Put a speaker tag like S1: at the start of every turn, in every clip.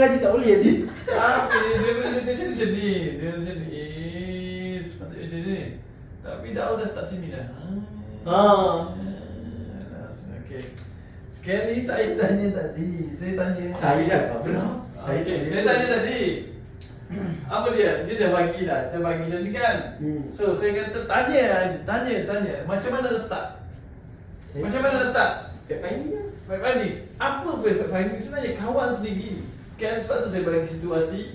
S1: Gaji tak boleh Haji.
S2: Tapi dia presentation macam ni. Dia macam ni. Sepatutnya macam ni. Tapi dah start sini dah. Okay. Sekali saya tanya tadi. Saya tanya.
S1: Saya dah bro.
S2: Okay, saya tanya tadi. Apa dia? Dia dah bagi dah. Dia bagi dah ni kan. So saya kata tanya. Macam mana dah start? Macam mana dah start?
S1: Fact finding je.
S2: Fact finding. Apa fact finding? Sebenarnya kawan sendiri. Kan sebab tu saya bagi situasi.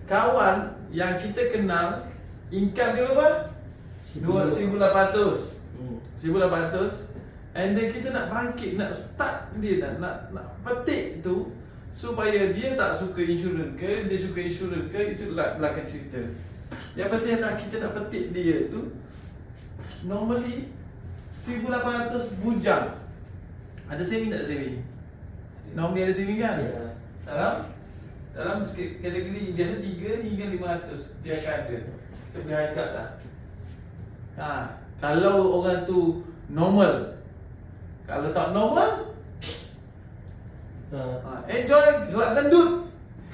S2: Kawan yang kita kenal, income dia berapa? 1,800. 1,800. And then kita nak bangkit, nak start dia, nak petik tu supaya dia tak suka insurans ke, dia suka insurans ke, itu belakang cerita. Yang penting kita nak petik dia tu, normally 1,800 bujang. Ada saving tak ada saving? Normally ada saving kan? Dalam kategori biasa 3 hingga 500 dia akan ada. Kita boleh hargai lah. Kalau orang tu normal, kalau tak normal, enjoy gelak gendut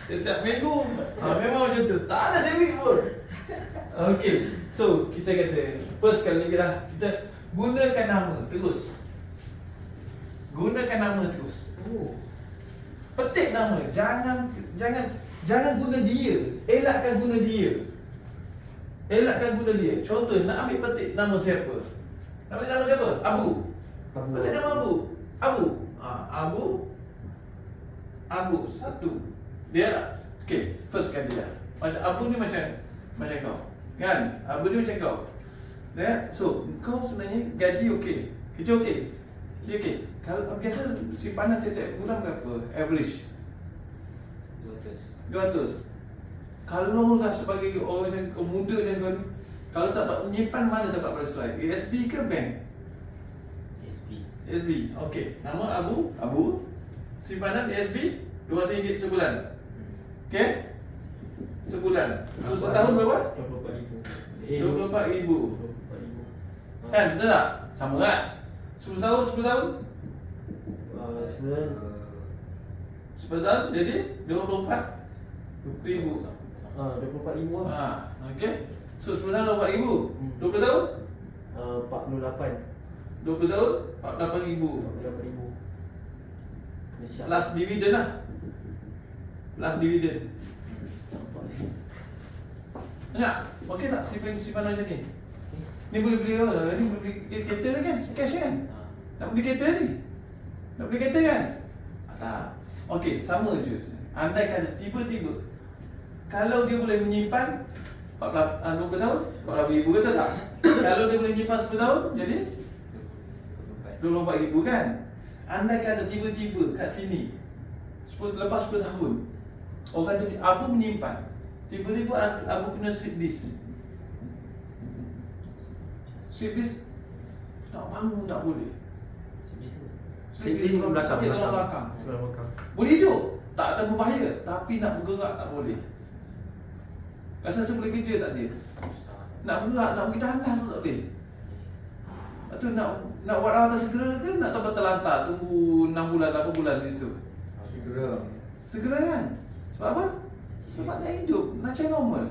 S2: setiap minggu. Memang macam tu. Tak ada saving pun. Okay, so kita kata first kali lah, kita gunakan nama terus. Gunakan nama terus. Petik nama. Jangan guna dia. Elakkan guna dia. Contoh nak ambil petik nama siapa? Nak ambil nama siapa? Abu. Petik nama Abu satu. Dia okay, first kali lah. Macam Abu ni macam kau. Kan? Abu ni macam kau. So, kau sebenarnya gaji okey. Kerja okey. Dia okey. Kalau biasa simpanan tiap bulan berapa? Average 200. Kalau dah sebagai orang macam kau muda macam kau ni, kalau tak dapat menyimpan, mana tempat bersesuai? ASB ke bank? ASB. Okey. Nama Abu. Simpanan ASB RM200 sebulan. Okey? Sebulan. So setahun berapa? 24,000. Kan? Betul tak? Sama tak? 10 tahun? 10 tahun jadi 24,000.
S1: 24,000 lah.
S2: Okey. So 10 tahun 24,000. 20 tahun?
S1: 48.
S2: 20 tahun 48,000.
S1: 48,000.
S2: Last dividend lah. Last dividend. Banyak? Okey tak simpanan macam ni? Ni boleh beli apa? Ni boleh beli kereta ni kan? Cash kan? Nak beli kereta ni? Nak beli kereta kan? Tak. Okey, sama je. Andai kata tiba-tiba kalau dia boleh menyimpan 20 tahun, 48,000 kata tak? Kalau dia boleh menyimpan 10 tahun, jadi 24,000 kan? Andai kata tiba-tiba kat sini lepas 10 tahun orang kata Abu menyimpan, tiba-tiba Abu kena slip disk. Slip disk nak bangun tak boleh. Slip disk belakang. Boleh hidup, tak ada berbahaya, tapi nak bergerak tak boleh. Rasa boleh kerja tak dia? Nak bergerak, nak pergi tanah pun tak boleh. Lepas tu nak buat rawatan segera ke nak tempat terlantar tunggu 6 bulan, 8 bulan situ? Segera kan? Sebab apa? Sebab nak hidup, nak cari normal.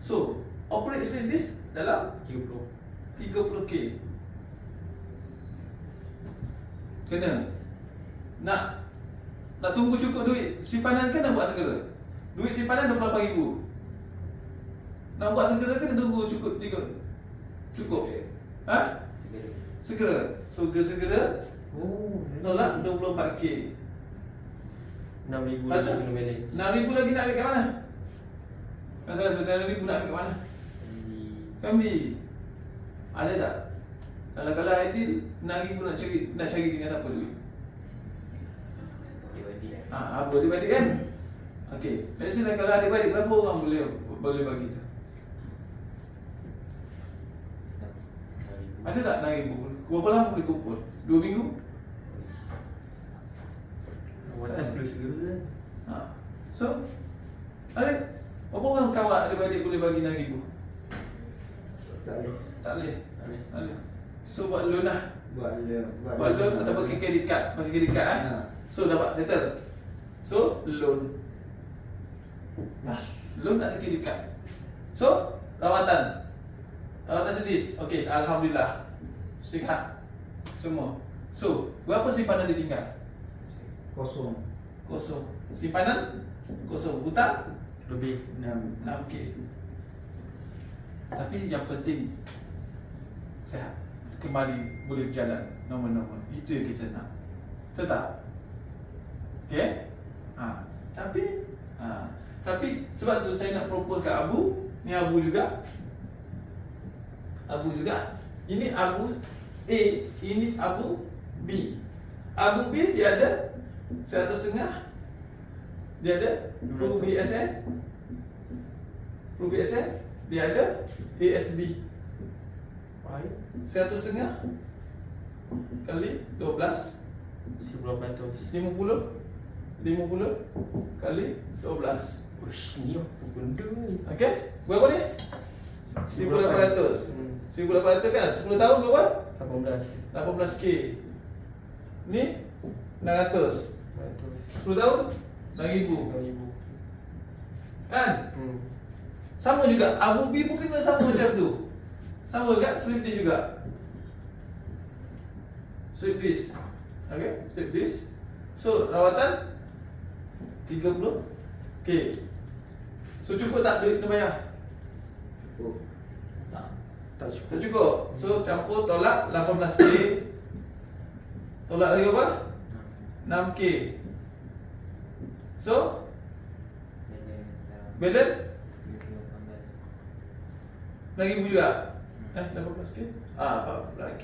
S2: So, operate slip disk dalam 30K. Kena. Nak tunggu cukup duit simpanan kan nak buat segera. Duit simpanan 28,000. Nak buat segera kan tunggu cukup 3. Cukup. Segera. So segera. Tolak 24K.
S1: 6,000 lagi kena balance.
S2: 6,000 lagi nak ambil kat mana? Masalah 9,000 nak ambil kat mana? Family. Ada tak? Kalau ideal 6,000 nak cari dengan siapa duit? Adik-adik kan? Okey. Let's say kalau adik-adik berapa orang boleh bagi tu? Ada tak 6,000? Berapa lama boleh kumpul? 2 minggu?
S1: Awatan perlu segera.
S2: So, ada berapa orang kawan adik-adik boleh bagi 6,000? Tak boleh. So buat loan lah. Buat loan atau pakai credit card. So dapat settle. So loan. Belum nak terkira. So, rawatan sedis. Okey, alhamdulillah. Sihat semua. So, berapa simpanan ditinggal?
S3: Kosong.
S2: Kosong. Simpanan kosong. Hutang
S1: Lebih
S2: 6K. Tapi yang penting sihat, kembali boleh berjalan normal-normal. Itu yang kita nak. Tetap. Okey? Tapi sebab tu saya nak propose kat Abu. Ni Abu juga. Ini Abu A, ini Abu B. Abu B dia ada 100.5. Dia ada Ruby SN. Dia ada ASB. 100.5 kali 12
S1: 1800.
S2: 50 kali 12.
S1: Uish, ni apa benda ni?
S2: Okey, berapa ni? 1,800. 1,800 kan? 10 tahun berapa?
S1: 18.
S2: 18K. Ni 600. 10 tahun 6,000.
S1: 2000.
S2: Kan? Sama juga. Abu B pun kena sama macam tu. Sama kan? Slip disk juga. Slip disk. Okey, slip disk. So, rawatan 30K. So, cukup tak duit kena bayar?
S3: Cukup.
S1: Tak cukup.
S2: Tak cukup. So, campur tolak 18K. Tolak lagi apa? 6K. So, balance 6,000 juga. 18K. 14K.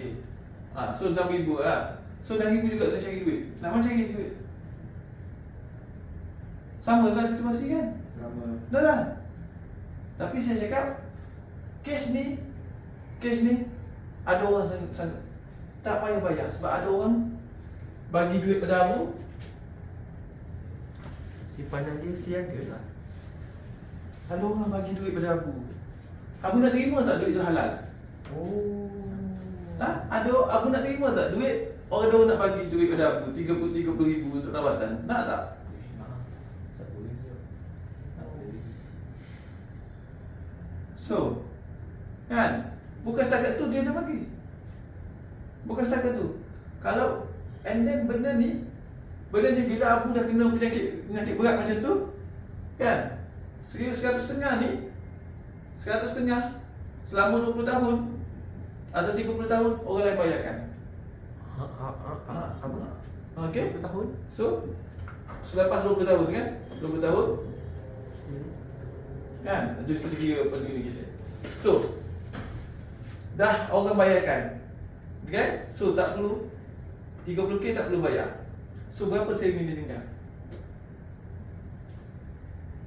S2: So 6,000 lah. So 6,000 juga kena cari duit. Nak mana cari duit? Sama kan situasi kan?
S3: Sama.
S2: Dah kan? Tapi saya cakap kes ni ada orang sangat tak payah bayar. Sebab ada orang bagi duit pada Abu.
S1: Simpanan dia mesti ada lah.
S2: Ada orang bagi duit pada Abu. Abu nak terima tak duit tu halal?
S1: Oh.
S2: Abu nak terima tak duit orang nak bagi duit pada Abu 30,000 untuk rawatan? Nak tak? So, kan? Bukan setakat tu dia dah bagi. Bukan setakat tu. Kalau and then benda ni bila Abu dah kena penyakit berat macam tu, kan? 100.5 ni 100.5 selama 20 tahun atau 30 tahun orang lain bayarkan.
S1: Apa?
S2: Okey.
S1: 20 tahun?
S2: So selepas 20 tahun kan? 20 tahun kan? Jadi kita kira apa ni kita. So dah orang bayarkan. Okay? So tak perlu 30K tak perlu bayar. So berapa saving dia tinggal?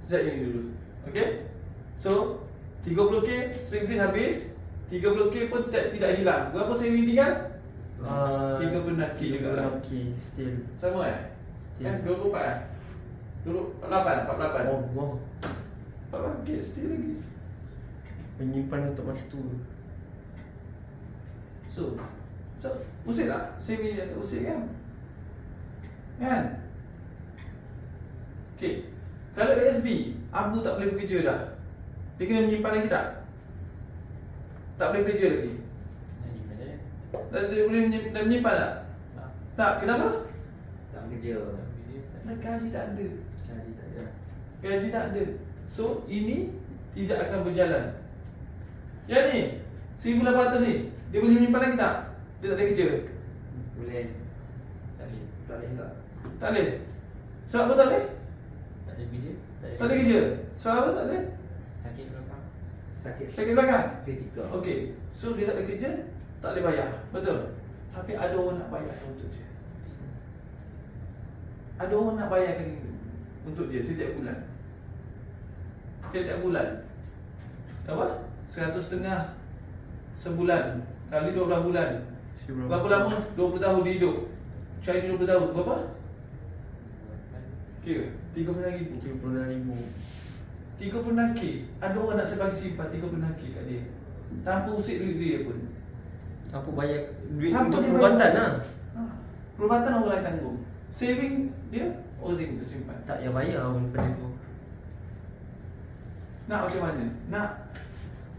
S2: Sejak ini dulu. Okay? So 30K saving habis, 30K pun tidak hilang. Berapa saving tinggal? 36K juga lah.
S1: 36K still.
S2: Sama
S1: Still.
S2: Kan 24 48.
S1: Oh, wow.
S2: 48K still lagi.
S1: Menyimpan untuk masa tu.
S2: So pusing tak? Saving dia tak pusing kan? Kan? Okay. Kalau ASB, Abu tak boleh bekerja dah. Dia kena menyimpan lagi tak? Tak boleh bekerja lagi. Dia boleh menyimpan tak? Tak. Kenapa?
S3: Tak kerja.
S2: Gaji tak ada.
S3: Gaji tak ada.
S2: Gaji tak ada. So ini tidak akan berjalan. Yang ni 1,800 ni, dia boleh menyimpan lagi tak? Dia tak boleh kerja.
S3: Boleh. Tak boleh tak?
S2: Tak boleh. Sebab apa tak boleh?
S4: Tak ada kerja.
S2: Tak boleh kerja. Sebab apa tak boleh?
S4: Sakit belakang.
S2: Sakit belakang.
S3: Kritikal.
S2: Okey. So dia tak boleh kerja, tak boleh bayar. Betul. Tapi ada orang nak bayar untuk dia. Ada orang nak bayarkan untuk dia setiap bulan. Setiap bulan. Apa? 100.5 sebulan kali 12 bulan. Berapa lama? 20 tahun dia hidup. Cari 20 tahun berapa? Kira 36,000. 36K. Ada orang nak sebagi simpan 36K kat dia tanpa usik duit dia pun.
S1: Tanpa bayar duit
S2: Tanpa
S1: untuk
S2: dia
S1: perubatan
S2: bayar.
S1: lah.
S2: Perubatan orang lain tanggung. Saving dia orang simpan.
S1: Tak payah bayar pun pada tu.
S2: Nak macam mana? Nak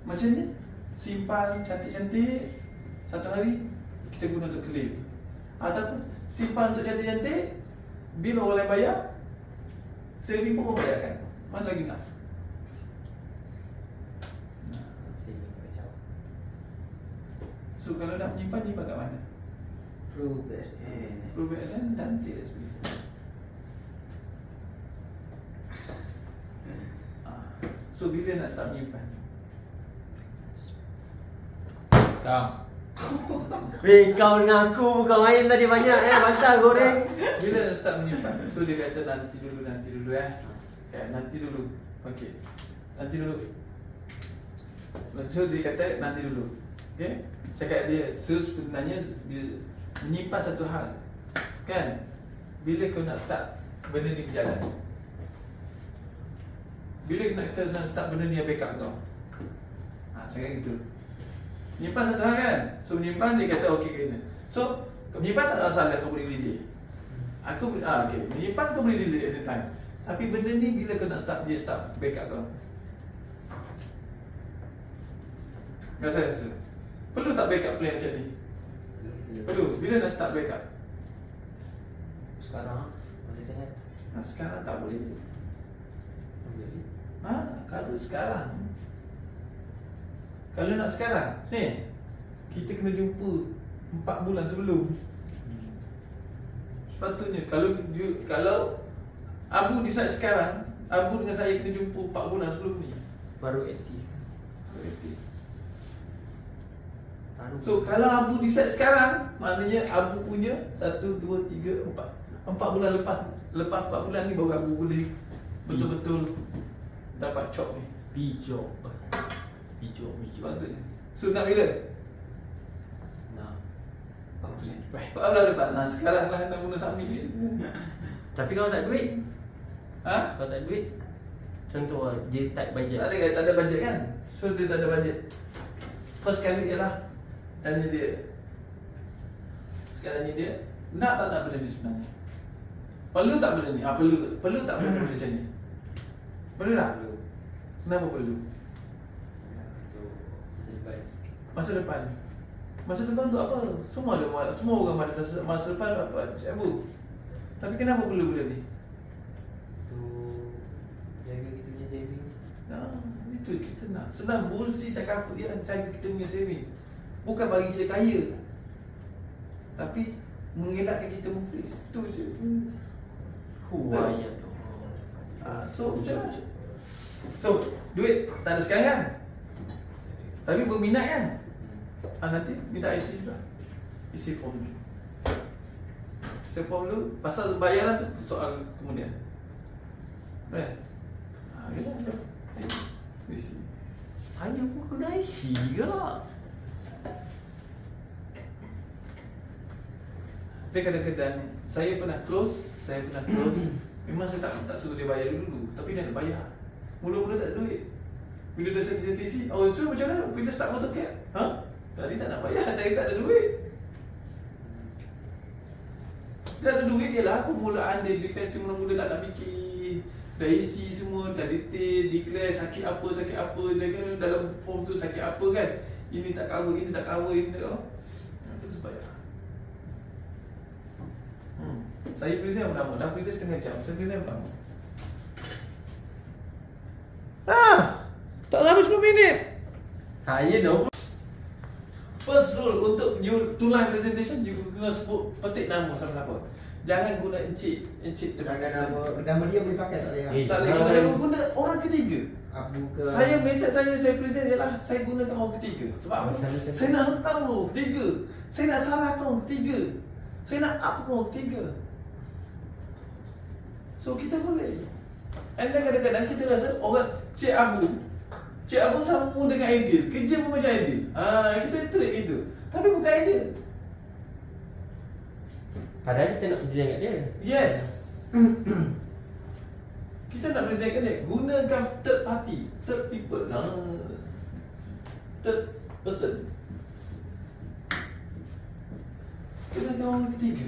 S2: macam ni, simpan cantik-cantik, satu hari kita guna untuk claim. Ataupun simpan untuk cantik-cantik, bil orang lain bayar, saving pun orang bayarkan. Mana lagi nak?
S4: Saving tak kacau.
S2: So kalau nak menyimpan, nyimpan kat mana?
S3: Pro BSN.
S2: Pro BSN dan PSB. So bila nak start menyimpan?
S4: Sekarang.
S1: Weh, kau dengan aku bukan main tadi banyak bantah goreng.
S2: Bila nak start menyimpan? So dia kata nanti dulu okay, nanti dulu. Okay, nanti dulu. So dia kata nanti dulu. Okay, cakap dia sebenarnya dia menyimpan satu hal, kan? Bila kau nak start benda ni berjalan, bila kau nak start benda ni yang backup kau, cakap gitu. Menyimpan satu hal kan? So menyimpan dia kata okey kena. So menyimpan tak ada masalah, kau boleh delete. Aku okey, menyimpan kau boleh delete anytime. Tapi benda ni bila kau nak start, dia start backup kau. Rasa perlu tak backup plan macam ni? Perlu. Bila nak start backup?
S4: Sekarang masih sihat.
S2: Sekarang tak boleh.
S4: Jadi
S2: Kalau sekarang, kalau nak sekarang, ni kita kena jumpa 4 bulan sebelum. Sepatutnya kalau Abu decide sekarang, Abu dengan saya kena jumpa 4 bulan sebelum ni.
S1: Baru aktif.
S2: So kalau Abu decide sekarang, maknanya Abu punya 1, 2, 3, 4 bulan lepas 4 bulan ni baru Abu boleh betul-betul dapat chop ni.
S1: Bijok.
S2: Sepatutnya. So nak bila?
S4: nah. 4 bulan lepas.
S2: 4 bulan lepas. Sekarang lah nak guna submit.
S1: Tapi kalau tak duit,
S2: Ha?
S1: kalau tak duit, contoh dia tak budget.
S2: Tak ada bajet kan? So dia tak ada bajet. First kali ialah tanya dia. Sekarang ni dia nak tak nak benda ni sebenarnya? Perlu tak benda ni? Perlu tak benda macam ni? Perlu tak?
S4: Perlu.
S2: Kenapa perlu?
S4: Untuk masa depan.
S2: Masa depan. Masa depan tu apa? Semua orang ada masa depan apa? Abu. Tapi kenapa perlu benda ni?
S4: Untuk jaga kita punya saving.
S2: Itu kita nak. Senang bolsi tak apa dia jaga kita punya saving. Bukan bagi kita kaya, tapi mengelakkan kita muflis. Itu je.
S1: Huayat.
S2: So macam mana? So duit tak ada sekarang kan? Tapi berminat kan? Nanti minta isi juga. Isi form dulu. Isi form dulu. Pasal bayaran tu soal kemudian. Yalah. Isi.
S1: Saya pun kena isi juga.
S2: Dia kadang-kadang saya pernah close. Memang saya tak suruh dia bayar dulu, tapi dia nak bayar. Mula-mula tak ada duit. Bila dah set TC, so macam mana? Bila start AutoCAD? Tadi tak nak bayar, tadi tak ada duit. Tak ada duit ialah permulaan dia. Defense mula-mula tak nak fikir. Dah isi semua, dah detail, declare sakit apa. Dia kan dalam form tu sakit apa kan. Ini tak cover, ini tak cover, ini tak cover. Terus bayar. Saya present yang lama, dah present setengah jam. Saya present yang lama. Tak habis 10 minit.
S1: Saya dah.
S2: First rule untuk you tulang presentation, you kena sebut petik nama siapa-siapa. Jangan guna encik
S3: Jangan nama dia boleh pakai tak boleh.
S2: Tak boleh guna orang ketiga.
S3: Abu ke
S2: Method saya present ialah saya gunakan orang ketiga. Sebab apa? Saya nak hentam orang ketiga. Saya nak salahkan orang ketiga. Saya nak up orang ketiga. So kita boleh. And then kadang-kadang kita rasa orang Cik Abu sama dengan Aidil. Kerja pun macam Aidil. Kita trik gitu. Tapi bukan Aidil.
S1: Padahal kita nak present kat dia.
S2: Yes. Kita nak presentkan dia. Gunakan third party, third people. Third person. Gunakan orang ketiga.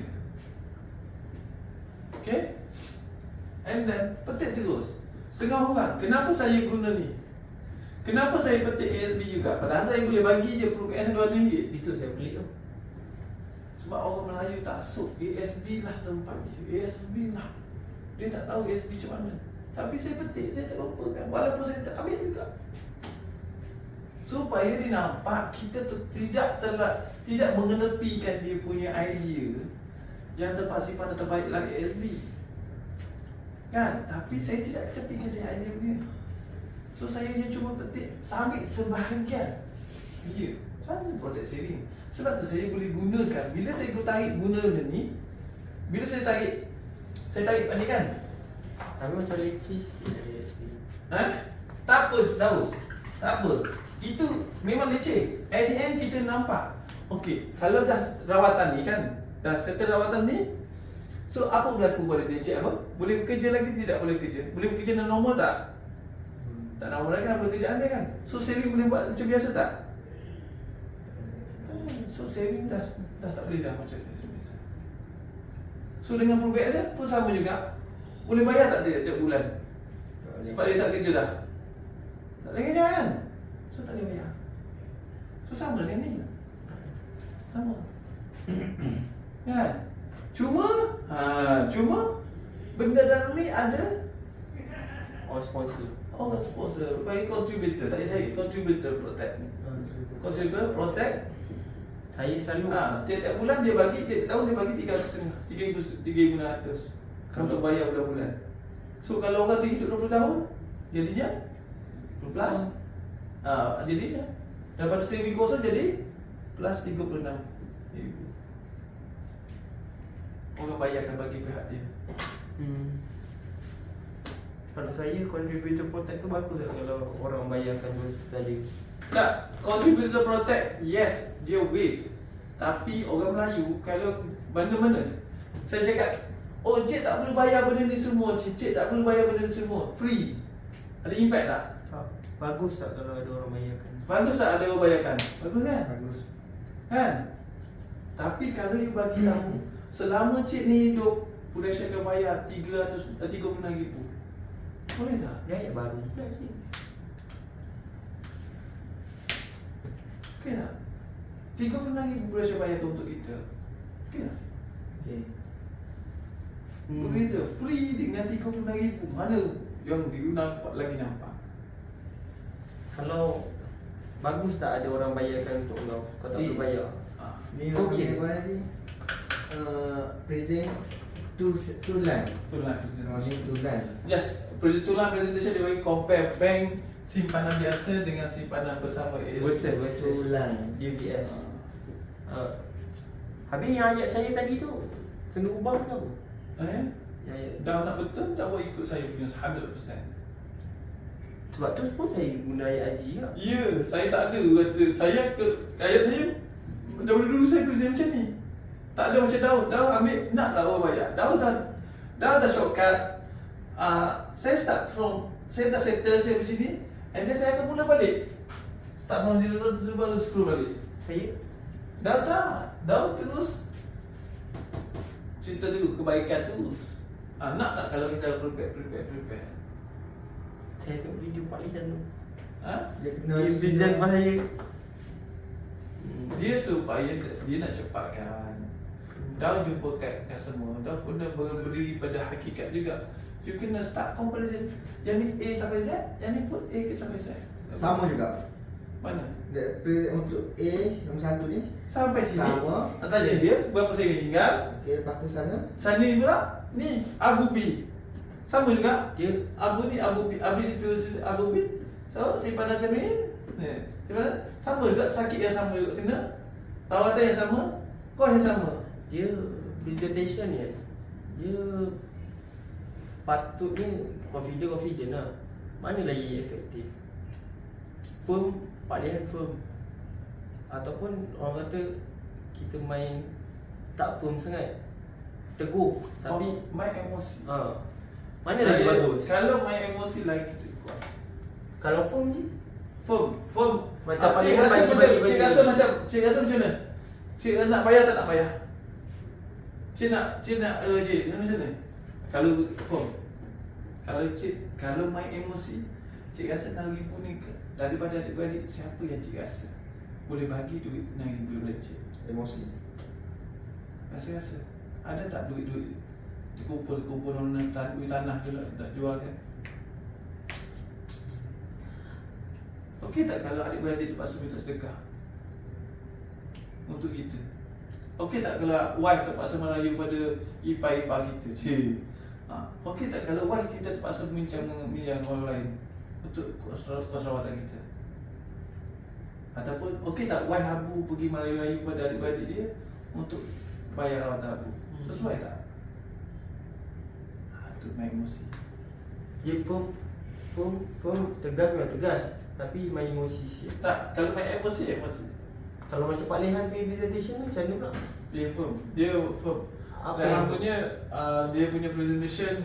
S2: Okay? And then petik terus. Setengah orang, kenapa saya guna ni? Kenapa saya petik ASB juga? Padahal saya boleh bagi je perlukan RM200.
S1: Itu saya beli tu.
S2: Sebab orang Melayu tak suk ASB lah tempat dia. ASB lah. Dia tak tahu ASB macam mana. Tapi saya petik, saya tak lupa kan. Walaupun saya tak ambil juga. Supaya dia nampak kita tidak mengenepikan dia punya idea yang terpaksa pada terbaik lagi ASB. Kan? Tapi saya tidak tepikan dia idea punya. So saya hanya cuma petik, ambil sebahagian. Ya, mana protect saving. Sebab tu saya boleh gunakan. Bila saya tarik guna benda ni, bila saya tarik ni kan.
S1: Tapi macam leceh sikit dari ASB.
S2: Tak apa, Daus. Tak apa. Itu memang leceh. At the end kita nampak. Okey, kalau dah rawatan ni kan, dah settle rawatan ni, so apa berlaku pada dia? Cik apa? Boleh bekerja lagi tidak boleh kerja? Boleh bekerja dengan normal tak? Tak normal lagi kan pekerjaan dia kan. So saving boleh buat macam biasa tak? So saving dah tak boleh dah macam biasa. So dengan probate asset pun sama juga. Boleh bayar tak dia tiap bulan? Sebab dia tak kerja dah. Tak boleh kerja kan? So tak boleh bayar. So sama dengan ni. Sama. Kan? Cuma benda dalam ni ada
S1: Sponsor.
S2: sponsor. Bagi contributor. Tak payah cari contributor protect. Contributor protect.
S1: Saya selalu
S2: Tiap-tiap bulan dia bagi, tiap tahun dia bagi 3,500 untuk bayar bulan-bulan. So kalau orang tu hidup 20 tahun, jadinya 20 plus. Jadinya daripada saving kosong jadi plus 36,000. Orang bayarkan bagi pihak dia.
S1: Kalau saya contributor protect tu bagus tak kalau orang bayarkan hospital dia?
S2: Tak, contributor protect, yes, dia waive. Tapi orang Melayu kalau mana-mana saya cakap, oh cik tak perlu bayar benda ni semua, cik tak perlu bayar benda ni semua, free. Ada impact tak?
S1: Bagus tak kalau ada orang bayarkan?
S2: Bagus tak ada orang bayarkan? Bagus kan?
S3: Bagus.
S2: Kan? Tapi kalau you bagi tahu selama cik ni hidup, Prudential akan bayar 36,000. Boleh tak?
S1: Dia ayat baru pula sih.
S2: Okey tak? 36,000 Prudential bayarkan untuk kita. Okey tak?
S3: Okey.
S2: Berbeza. Free dengan 36,000. Mana yang you nampak lagi nampak?
S1: Kalau bagus tak ada orang bayarkan untuk kau? Kau tak perlu bayar.
S3: Ni
S2: Okey.
S3: okey. Apa lagi? Present tu line.
S2: Itulah.
S3: Ni tu line.
S2: Just itulah presentation dia bagi compare bank simpanan biasa dengan simpanan bersama
S1: Versus
S3: Tulang.
S1: DBS. Habis yang ayat saya tadi tu kena ubah ke apa? Yang ayat
S2: Dah nak betul, dah buat ikut saya punya 100%.
S1: sebab tu pun saya guna ayat haji lah.
S2: Ya, saya tak ada kata ayat saya daripada dulu saya present macam ni. Tak ada macam Daud ambil nak tak orang bayar. Daud dah shortcut. Saya dah settle saya di sini, and then saya akan mula balik. Start from zero baru scroll balik.
S1: Saya
S2: Daud terus cerita dulu kebaikan terus. Nak tak kalau kita prepare.
S1: Saya tengok video Pak Lisan tu.
S3: Dia kena
S1: Dia present pas saya.
S2: Dia supaya dia nak cepatkan. Dah jumpa kat customer, dah pun berdiri pada hakikat juga. You kena start comparison. Yang ni A sampai Z, yang ni put A sampai Z.
S3: sama juga.
S2: Mana?
S3: Untuk A nombor 1 ni
S2: Sampai sini.
S3: sama.
S2: Nak tanya dia berapa saya tinggal.
S3: Okey, lepas tu sana
S2: Sana ni pula, ni Abu B. Sama juga.
S1: Dia
S2: Abu ni Abu B, habis itu Abu B. So simpanan saya ni, simpanan sama juga, sakit yang sama juga kena. Rawatan yang sama, kos yang sama.
S1: dia presentation ni dia patutnya confident lah. Mana lagi efektif? Firm, Pak Lihan firm. Ataupun orang kata kita main tak firm sangat, teguh tapi
S2: main emosi.
S1: mana lagi bagus?
S2: Kalau main emosi lagi kita kuat.
S1: Kalau firm je
S2: Firm.
S1: Macam
S2: Cik
S1: paling
S2: rasa
S1: bagi-
S2: macam Cik rasa macam mana? Cik nak bayar tak nak bayar? Cik nak macam mana? Kalau firm. Kalau main emosi, Cik rasa 6,000 ni daripada adik-beradik, siapa yang cik rasa boleh bagi duit 6,000 pada cik?
S3: Emosi.
S2: Rasa-rasa ada tak duit-duit terkumpul duit tanah tu nak jual kan? Okey tak kalau adik-beradik terpaksa minta sedekah untuk kita? Okey tak kalau wife terpaksa merayu pada ipar-ipar kita? Cik. Okey tak kalau wife kita terpaksa minjam orang lain untuk kos rawatan kita? Ataupun okey tak wife Abu pergi merayu-rayu pada adik-beradik dia untuk bayar rawatan Abu? Sesuai tak? Itu main emosi.
S1: Dia firm tegas memang tegas, tapi main emosi sikit.
S2: Tak, kalau main emosi.
S1: Kalau macam Pak Lehan punya presentation macam mana pula?
S2: Dia firm.
S1: Apa
S2: Lehan
S1: yang
S2: punya dia punya presentation,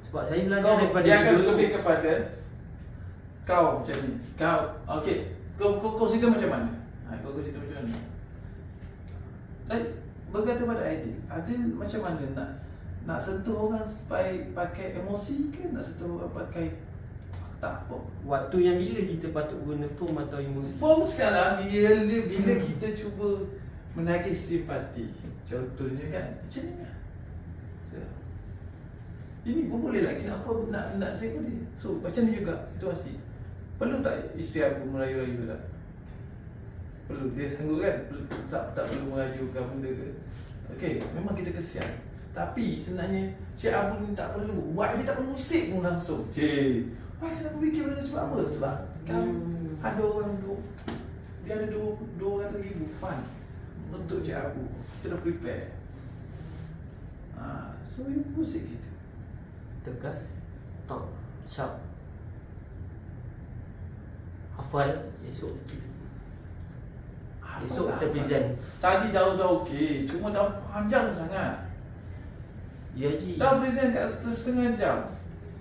S1: sebab saya belajar daripada
S2: dia akan
S1: dulu.
S2: lebih kepada kau macam ni. Kau okey, kau consider macam mana? Kau consider macam mana? Dan berkata pada Adil macam mana nak sentuh orang supaya pakai emosi ke nak sentuh orang pakai fakta?
S1: Waktu yang bila kita patut guna firm atau emosi?
S2: Form sekarang bila kita cuba menagih simpati. Contohnya kan macam ni lah. Ini pun boleh lagi nak form, nak saya boleh. So macam ni juga situasi. Perlu tak isteri aku merayu-rayu tak? Perlu, dia sanggup kan? Tak perlu merajukan benda ke? Okey, memang kita kesian. Tapi sebenarnya Cik Abu ni tak perlu. Wife dia tak perlu musik pun langsung. Cik, wife dia tak perlu fikir benda ni sebab apa? Sebab kan ada orang dia ada 200,000 fund untuk Cik Abu. Kita dah prepare. So you musik gitu.
S1: Tegas, tak sharp, hafal, esok kita esok kita present.
S2: Tadi dah okey, cuma dah panjang sangat.
S1: Ya Haji,
S2: Dah present kat setengah jam.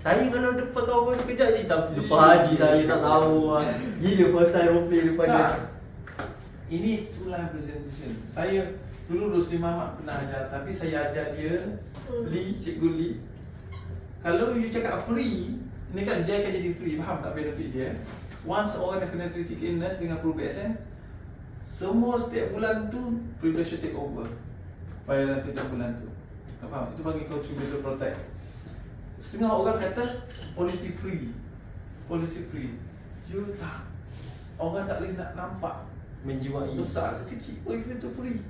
S1: saya kalau depan kawan sekejap je, tapi lepas Haji saya tak tahu lah. Gila first time roleplay depan dia.
S2: Tak. Ini true live presentation. Saya dulu Rosli Mamat pernah ajar, tapi saya ajar dia Cikgu Lee. Kalau you cakap free, ni kan dia akan jadi free, faham tak benefit dia? Once orang dah kena critical illness dengan ProBSN, semua setiap bulan tu ProBSN take over bayaran setiap bulan tu. Tak faham? Itu panggil contributor protect. Setengah orang kata polisi free. You tak. Orang tak boleh nak nampak
S1: Menjiwai.
S2: besar ke kecil, polisi tu free.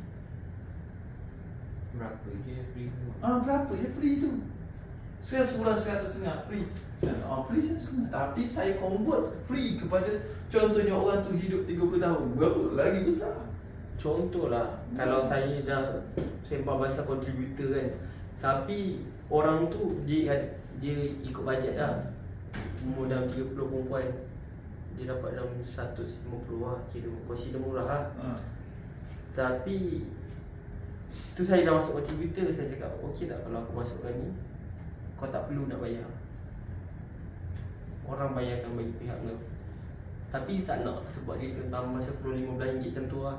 S4: Berapa je free tu?
S2: Berapa je free tu? Saya sebulan 150 free. Free 150. Tapi saya convert free kepada contohnya orang tu hidup 30 tahun. Berapa lagi besar?
S1: Contohlah, kalau saya dah sembang pasal contributor kan, tapi orang tu dia ikut bajet dah. Umur dalam 30 perempuan, dia dapat dalam 150 lah, kira consider murah lah. Tapi tu saya dah masuk contributor, saya cakap okey tak kalau aku masukkan ni, kau tak perlu nak bayar, orang bayarkan bagi pihak kau. Tapi dia tak nak sebab dia kena tambah 10-15 ringgit macam tu lah.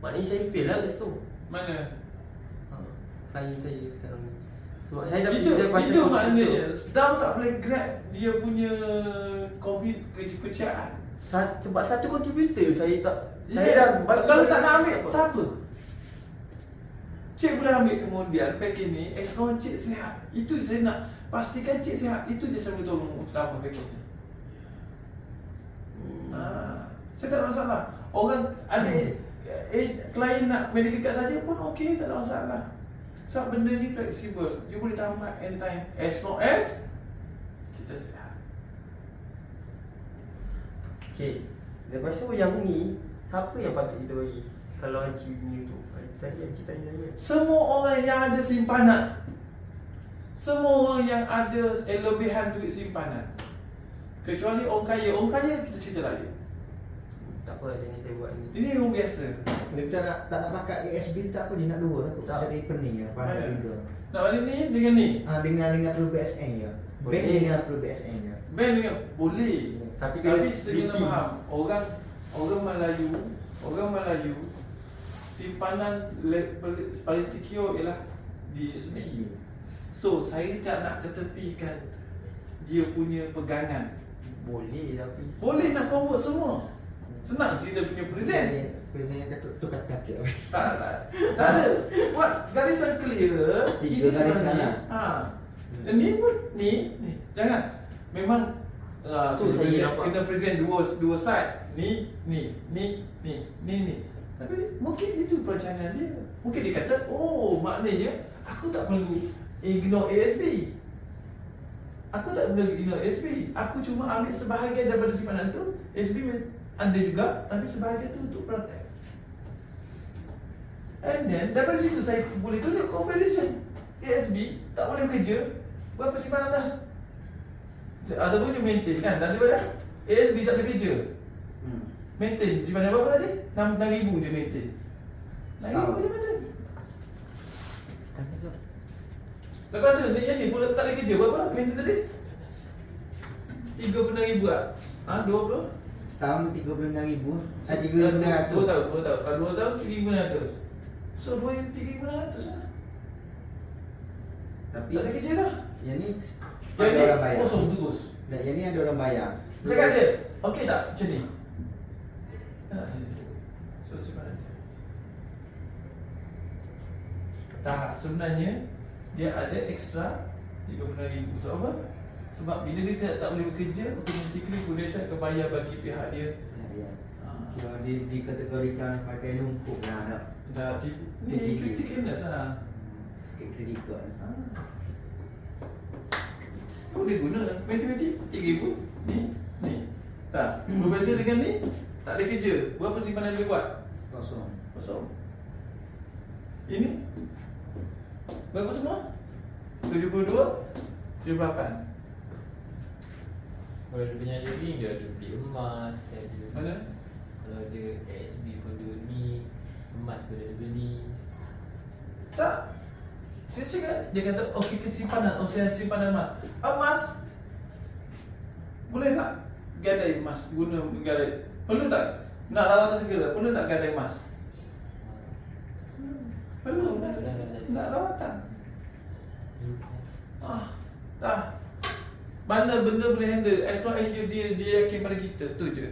S1: Maknanya saya fail lah kat situ.
S2: Mana?
S1: Klien saya sekarang ni. Sebab saya dah
S2: Itu
S1: present pasal
S2: maknanya Sedang tak boleh grab dia punya COVID kecacaan.
S1: sebab satu contributor saya tak
S2: Saya dah kalau tak nak ambil tak apa. Cik boleh ambil kemudian package ni extra cik sihat. Itu saya nak pastikan cik sihat. Itu je saya boleh tolong untuk tambah package ni. Saya tak ada masalah. Orang ada klien nak medical card saja pun okey, tak ada masalah. Sebab benda ni fleksibel. You boleh tambah anytime as long as kita sihat.
S1: Okay. Lepas tu yang ni, siapa yang patut kita bagi? Kalau Haji ni tu, tadi Haji tanya saya.
S2: Semua orang yang ada simpanan. Semua orang yang ada lebihan duit simpanan. Kecuali orang kaya. Orang kaya kita cerita lagi.
S1: Tak apa, yang ni saya buat ni.
S2: Ini orang biasa.
S3: Kita tak nak pakai ASB tak apa, dia nak dua takut
S1: Tak.
S3: jadi pening ya, pandai juga.
S2: Nak balik ni dengan ni.
S3: Dengan ProBSN ya. Bank
S1: Boleh.
S3: dengan ProBSN ya.
S2: Bank dengan boleh.
S1: Tapi
S2: Tapi
S1: kena
S2: setengah
S1: tricky.
S2: faham. Orang Melayu simpanan paling secure ialah di SB. So saya tak nak ketepikan dia punya pegangan
S1: Boleh tapi
S2: Boleh nak convert semua. Senang cerita punya present.
S3: Present kata tukar kaki.
S2: Tak ada. Buat garisan clear.
S3: Tiga
S2: ini
S3: garisan
S2: sebenarnya.
S3: lah.
S2: Ni pun ni. Jangan. Memang
S1: Tu
S2: kita
S1: saya
S2: present,
S1: nampak.
S2: kita present dua side. Ni. Tapi mungkin itu perancangan dia. Mungkin dia kata, oh maknanya aku tak perlu ignore ASB. Aku tak perlu ignore ASB. Aku cuma ambil sebahagian daripada simpanan tu. ASB ada juga, tapi sebahagian tu untuk protect. And then daripada situ saya boleh tunjuk comparison. ASB tak boleh kerja, berapa simpanan dah? Ataupun dia maintain kan, dah daripada ASB tak boleh kerja, maintain simpanan berapa tadi? 6,000 je maintain. 6,000 je maintain. Lepas tu yang ni pun tak boleh kerja, berapa maintain tadi? 36,000 lah. 20?
S3: Setahun 36,000.
S2: 2
S3: 3,600.
S2: tahun, 2 tahun 3,500. So 3,500 lah.
S3: Tapi
S2: Tak ada kerja dah.
S3: yang ni
S2: Yang
S3: ada
S2: ni
S3: orang bayar.
S2: kosong terus.
S3: Dan yang ni ada orang bayar.
S2: Cakap dia, okey tak macam ni? So simpanan dia. Tak, sebenarnya dia ada extra 36,000. Sebab apa? Sebab bila dia tak boleh bekerja, automatically Prudential akan bayar bagi pihak dia.
S3: Ya. Kalau dikategorikan pakai lumpur lah nak.
S2: Dah ni critical illness lah.
S3: Sikit kritikal.
S2: Boleh guna matematik 3,000 ni. Tak, berbeza dengan ni tak boleh kerja. Berapa simpanan dia buat? Kosong. Ini berapa semua? 72, 78.
S4: Kalau dia punya saving, dia ada beli emas, dia ada.
S2: Mana?
S4: Kalau dia ASB pun dia ni, emas pun dia beli.
S2: Tak. Saya cakap, dia kata, oh kita simpanan, saya simpanan emas. Emas, boleh tak gadai emas, guna gadai? Perlu tak? Nak rawatan segera, perlu tak gadai emas? Perlu, nak rawatan. Dah. Mana benda boleh handle, as long as dia yakin pada kita, tu je.